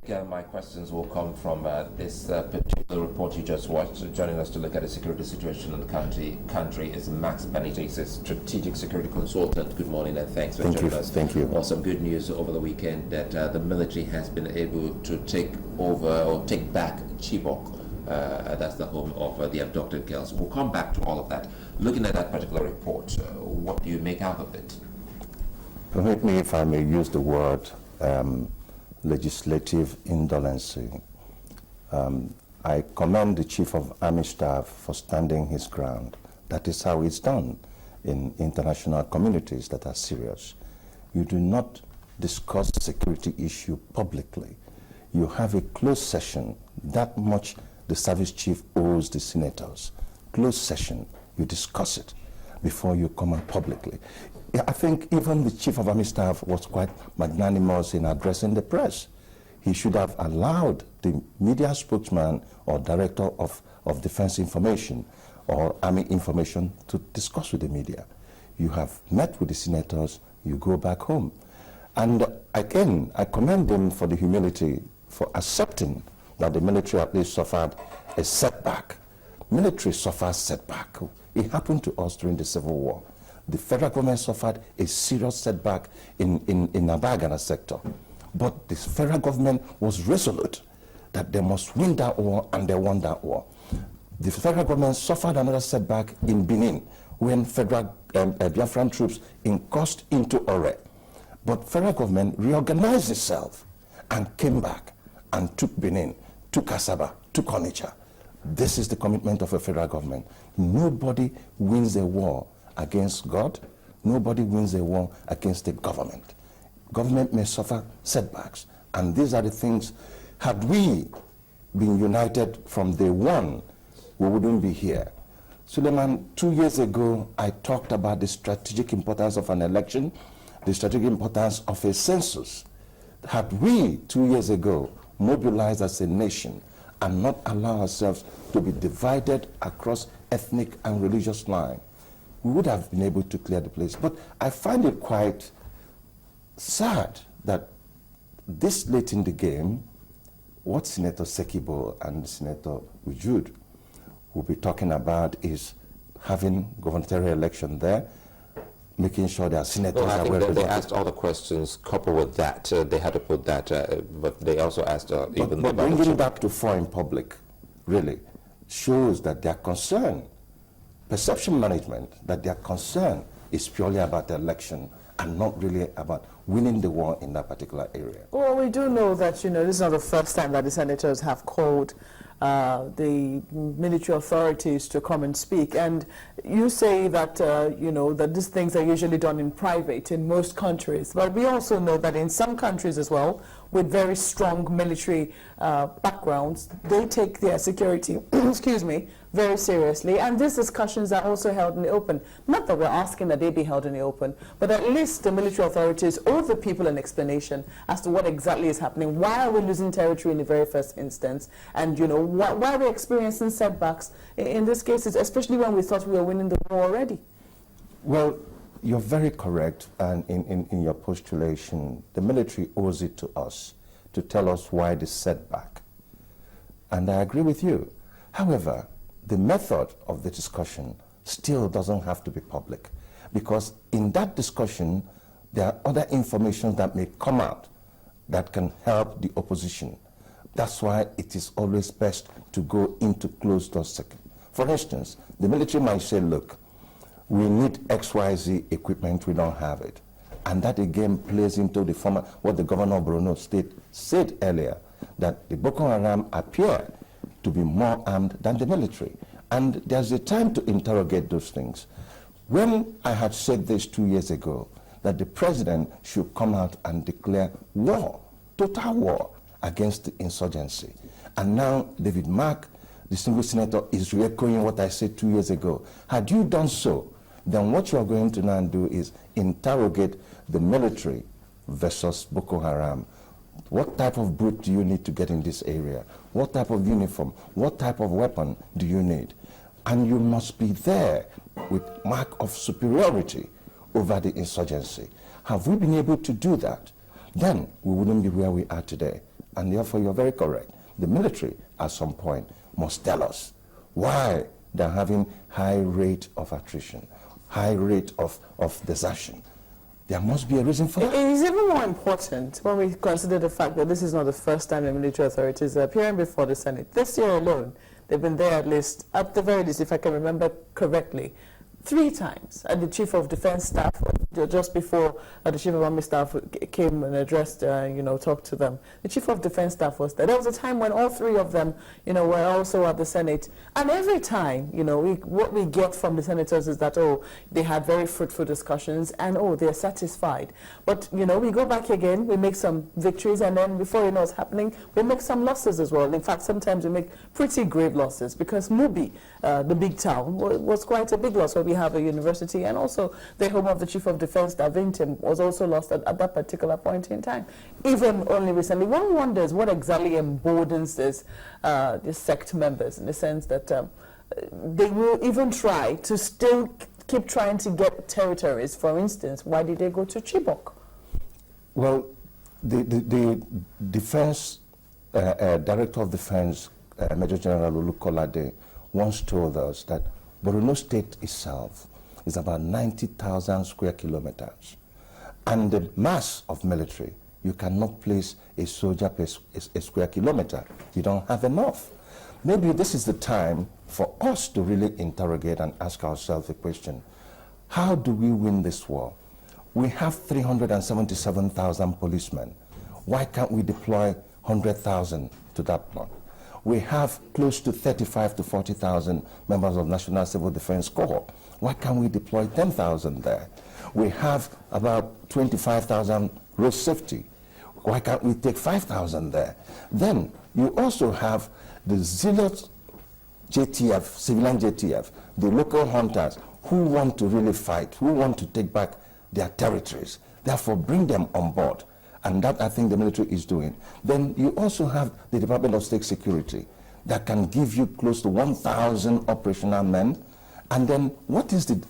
My questions will come from this particular report you just watched. Joining us to look at the security situation in the country is Max Gbanite, a strategic security consultant. Good morning and thanks for joining us. Thank you. Well, some good news over the weekend that the military has been able to take back Chibok. That's the home of the abducted girls. We'll come back to all of that. Looking at that particular report, what do you make out of it? Permit me, if I may use the word legislative indolency. I commend the Chief of Army Staff for standing his ground. That is how it's done in international communities that are serious. You do not discuss security issue publicly. You have a closed session. That much the service chief owes the senators. Closed session, you discuss it before you come out publicly. I think even the Chief of Army Staff was quite magnanimous in addressing the press. He should have allowed the media spokesman or director of Defense Information or Army Information to discuss with the media. You have met with the senators, you go back home. And again, I commend him for the humility, for accepting that the military at least suffered a setback. Military suffers setback. It happened to us during the Civil War. The federal government suffered a serious setback in Nabagana sector. But the federal government was resolute that they must win that war, and they won that war. The federal government suffered another setback in Benin when federal Biafran troops crossed into Ore. But federal government reorganized itself and came back and took Benin, took Asaba, took Onitsha. This is the commitment of a federal government. Nobody wins a war against God. Nobody wins a war against the government. Government may suffer setbacks, and these are the things. Had we been united from day one, we wouldn't be here. Suleiman, 2 years ago, I talked about the strategic importance of an election, the strategic importance of a census. Had we 2 years ago mobilized as a nation and not allow ourselves to be divided across ethnic and religious lines, we would have been able to clear the place. But I find it quite sad that this late in the game, what Senator Sekibo and Senator Ujud will be talking about is having gubernatorial election there, making sure their senators I are think well they asked all the questions coupled with that. They had to put that, but they also asked even but bringing back to fore in public, really, shows that their concern, perception management, that their concern is purely about the election and not really about winning the war in that particular area. Well, we do know that, this is not the first time that the senators have called the military authorities to come and speak. And you say that, that these things are usually done in private in most countries. But we also know that in some countries as well, with very strong military backgrounds, they take their security, excuse me, very seriously. And these discussions are also held in the open. Not that we're asking that they be held in the open, but at least the military authorities owe the people an explanation as to what exactly is happening. Why are we losing territory in the very first instance? And, why are we experiencing setbacks in these cases, especially when we thought we were winning the war already? Well, you're very correct, and in your postulation, the military owes it to us to tell us why the setback. And I agree with you. However, the method of the discussion still doesn't have to be public, because in that discussion, there are other information that may come out that can help the opposition. That's why it is always best to go into closed door second. For instance, the military might say, look, we need XYZ equipment, we don't have it. And that again plays into what the governor of Borno State said earlier, that the Boko Haram appear to be more armed than the military. And there's a time to interrogate those things. When I had said this 2 years ago, that the president should come out and declare war, total war, against the insurgency. And now David Mark, distinguished senator, is re-echoing what I said 2 years ago. Had you done so, then what you are going to now do is interrogate the military versus Boko Haram. What type of brute do you need to get in this area? What type of uniform? What type of weapon do you need? And you must be there with mark of superiority over the insurgency. Have we been able to do that? Then we wouldn't be where we are today. And therefore, you're very correct. The military, at some point, must tell us why they're having high rate of attrition, high rate of desertion. There must be a reason for that. It is even more important when we consider the fact that this is not the first time the military authorities are appearing before the Senate. This year alone, they've been there at the very least, if I can remember correctly, 3 times. And the Chief of Defense Staff, just before the Chief of Army Staff came and addressed, talked to them, the Chief of Defense Staff was there. There was a time when all 3 of them, were also at the Senate. And every time, what we get from the senators is that, they had very fruitful discussions and, they're satisfied. But, we go back again, we make some victories, and then before you know what's happening, we make some losses as well. In fact, sometimes we make pretty grave losses, because Mubi, the big town, was quite a big loss, where we have a university, and also the home of the Chief of Defense, Davintim, was also lost at that particular point in time. Even only recently, one wonders what exactly emboldens these sect members, in the sense that they will even try to still keep trying to get territories. For instance, why did they go to Chibok? Well, the defense Director of Defense, Major General Olukolade, once told us that Borno State itself is about 90,000 square kilometers. And the mass of military, you cannot place a soldier per a square kilometer. You don't have enough. Maybe this is the time for us to really interrogate and ask ourselves the question, how do we win this war? We have 377,000 policemen. Why can't we deploy 100,000 to that point? We have close to 35 to 40,000 members of National Civil Defense Corps. Why can't we deploy 10,000 there? We have about 25,000 road safety. Why can't we take 5,000 there? Then you also have the zealous JTF, civilian JTF, the local hunters who want to really fight, who want to take back their territories. Therefore, bring them on board. And that, I think, the military is doing. Then you also have the Department of State Security that can give you close to 1,000 operational men. And then what is the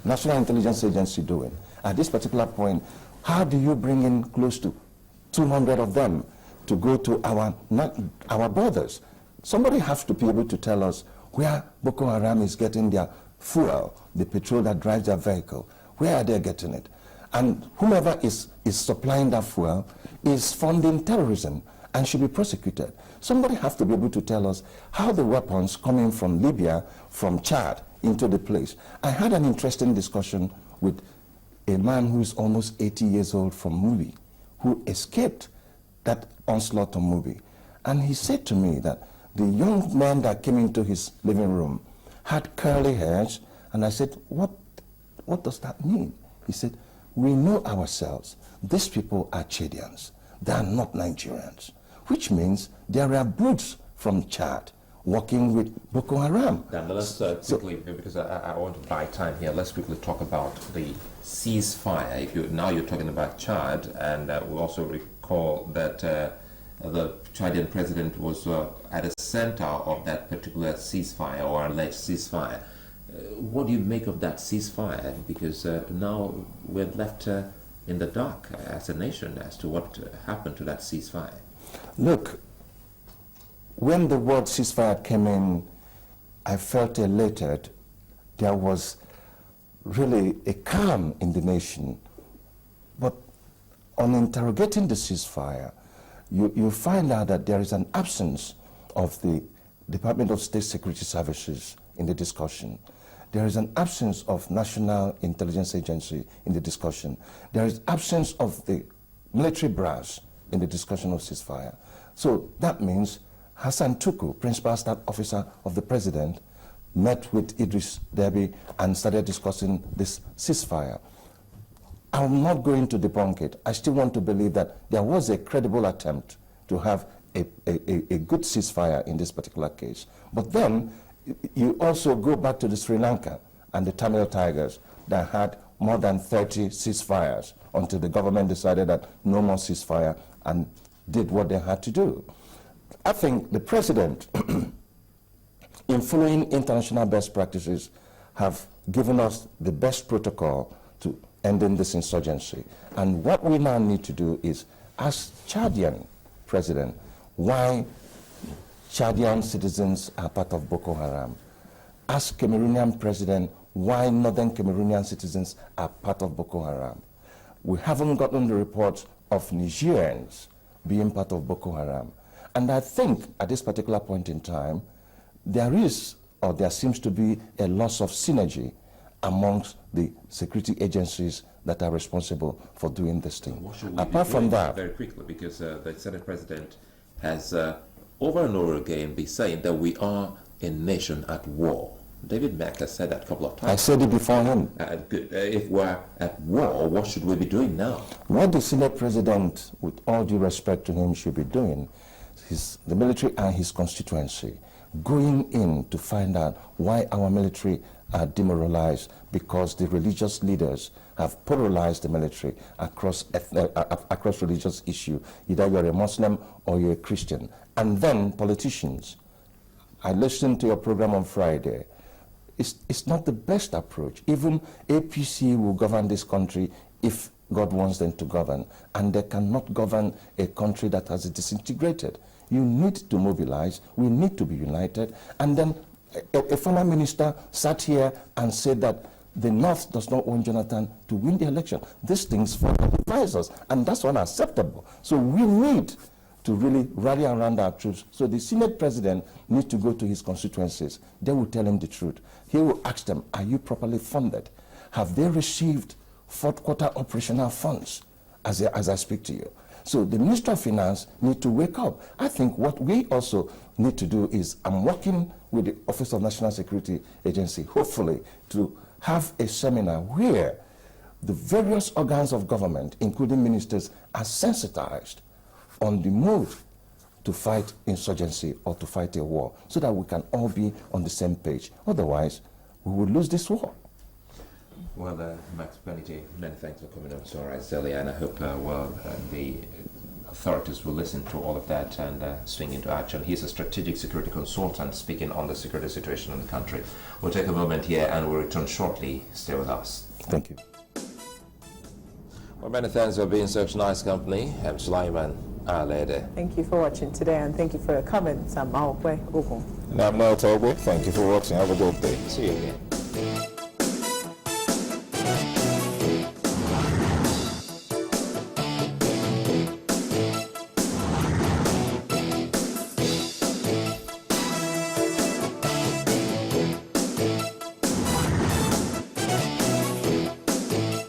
National Intelligence Agency doing? At this particular point, how do you bring in close to 200 of them to go to our borders? Somebody has to be able to tell us where Boko Haram is getting their fuel, the petrol that drives their vehicle. Where are they getting it? And whomever is supplying that fuel is funding terrorism and should be prosecuted. Somebody has to be able to tell us how the weapons coming from Libya, from Chad, into the place. I had an interesting discussion with a man who is almost 80 years old from Mubi, who escaped that onslaught on Mubi. And he said to me that the young man that came into his living room had curly hairs, and I said, what does that mean? He said, we know ourselves. These people are Chadians. They are not Nigerians, which means there are brutes from Chad working with Boko Haram. Now, let's quickly, because I want to buy time here, let's quickly talk about the ceasefire. Now you're talking about Chad, and we also recall that the Chadian president was at the center of that particular ceasefire, or alleged ceasefire. What do you make of that ceasefire? Because now we're left in the dark as a nation as to what happened to that ceasefire. Look, when the word ceasefire came in, I felt elated. There was really a calm in the nation. But on interrogating the ceasefire, you find out that there is an absence of the Department of State Security Services in the discussion. There is an absence of National Intelligence Agency in the discussion. There is absence of the military brass in the discussion of ceasefire. So that means Hassan Tuku, Principal Staff Officer of the President, met with Idris Deby and started discussing this ceasefire. I'm not going to debunk it. I still want to believe that there was a credible attempt to have a good ceasefire in this particular case. But then you also go back to the Sri Lanka and the Tamil Tigers that had more than 30 ceasefires until the government decided that no more ceasefire and did what they had to do. I think the president, in following international best practices, have given us the best protocol to ending this insurgency. And what we now need to do is, as Chadian President why Chadian citizens are part of Boko Haram. Ask Cameroonian President why Northern Cameroonian citizens are part of Boko Haram. We haven't gotten the reports of Nigerians being part of Boko Haram. And I think at this particular point in time, there is, or there seems to be, a loss of synergy amongst the security agencies that are responsible for doing this thing. Apart from that, very quickly, because the Senate President has over and over again been saying that we are a nation at war. David Mack has said that a couple of times. I said it before him. Good. If we're at war, what should we be doing now? What the Senate President, with all due respect to him, should be doing is the military and his constituency going in to find out why our military are demoralized, because the religious leaders have polarized the military across religious issue. Either you're a Muslim or you're a Christian. And then politicians. I listened to your program on Friday. It's not the best approach. Even APC will govern this country if God wants them to govern, and they cannot govern a country that has disintegrated. You need to mobilize. We need to be united. And then a former minister sat here and said that the North does not want Jonathan to win the election. These things further divide us, and that's unacceptable. So we need to really rally around our troops. So the Senate President needs to go to his constituencies. They will tell him the truth. He will ask them, are you properly funded? Have they received fourth quarter operational funds as I speak to you? So the Minister of Finance needs to wake up. I think what we also need to do is, I'm working with the Office of National Security Agency, hopefully, to have a seminar where the various organs of government, including ministers, are sensitized on the move to fight insurgency or to fight a war, so that we can all be on the same page. Otherwise, we will lose this war. Well, Max Gbanite, many thanks for coming on to our earlier, and I hope the authorities will listen to all of that and swing into action. He's a strategic security consultant speaking on the security situation in the country. We'll take a moment here and we'll return shortly. Stay with us. Thank you. Well, many thanks for being such nice company. I'm Sulaiman Alede. Thank you for watching today, and thank you for your comments. I'm Aokwe Ogun. And I'm Mel Tobo. Thank you for watching. Have a good day. See you again.